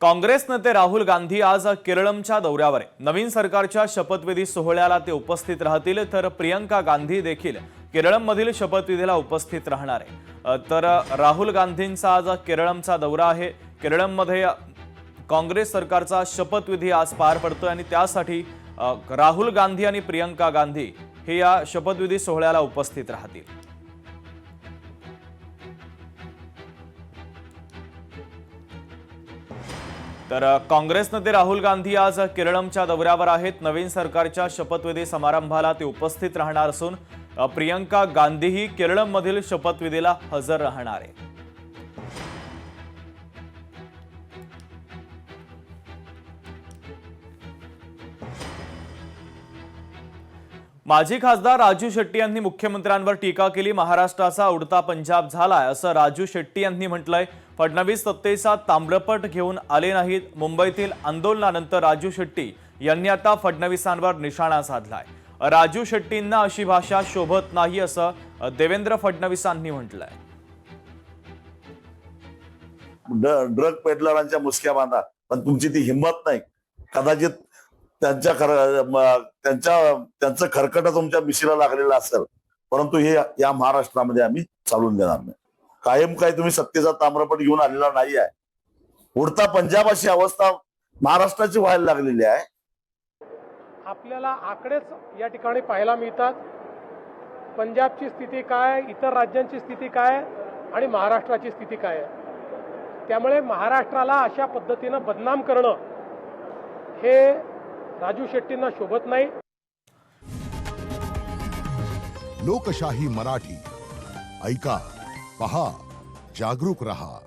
काँग्रेस नेते राहुल गांधी आज केरळच्या दौऱ्यावर आहे। नवीन सरकारच्या शपथविधी सोहळ्याला ते उपस्थित राहतील, तर प्रियंका गांधी देखील केरळमधील शपथविधीला उपस्थित राहणार आहे। तर राहुल गांधींचा आज केरळचा दौरा आहे। केरळमध्ये काँग्रेस सरकारचा शपथविधी आज पार पडतोय आणि त्यासाठी राहुल गांधी आणि प्रियंका गांधी हे या शपथविधी सोहळ्याला उपस्थित राहतील। तर काँग्रेस नेते राहुल गांधी आज केरळच्या दौऱ्यावर आहेत। नवीन सरकारच्या शपथविधी समारंभाला ते उपस्थित राहणार असून प्रियंका गांधीही केरळमधील शपथविधीला हजर राहणार आहे। माजी खासदार राजू शेट्टी यांनी मुख्यमंत्र्यांवर टीका केली। महाराष्ट्राचा उडता पंजाब झालाय असं राजू शेट्टी यांनी म्हटलंय। फडणवीस सत्तेचा ताम्रपट घेऊन आले नाहीत। मुंबईतील आंदोलनानंतर राजू शेट्टी यांनी आता फडणवीसांवर निशाणा साधलाय। राजू शेट्टींना अशी भाषा शोभत नाही असं देवेंद्र फडणवीसांनी म्हटलंय। ड्रग पेडलरांच्या मुसक्या बांधा, पण तुमची ती हिंमत नाही। कदाचित त्यांचं खरकट तुमच्या मिशीला लागलेलं असेल, परंतु हे या महाराष्ट्रामध्ये आम्ही चालून देणार नाही। कायम काय तुम्ही सत्तेचा ताम्रपट घेऊन आलेला नाही आहे। उडता पंजाब अशी अवस्था महाराष्ट्राची व्हायला लागलेली आहे। आपल्याला आकडेच या ठिकाणी पाहायला मिळतात। पंजाबची स्थिती काय, इतर राज्यांची स्थिती काय आणि महाराष्ट्राची स्थिती काय आहे। त्यामुळे महाराष्ट्राला अशा पद्धतीने बदनाम करणं हे राजू शेट्टींना शोभत नाही। लोकशाही मराठी ऐका, पहा, जागरूक रहा।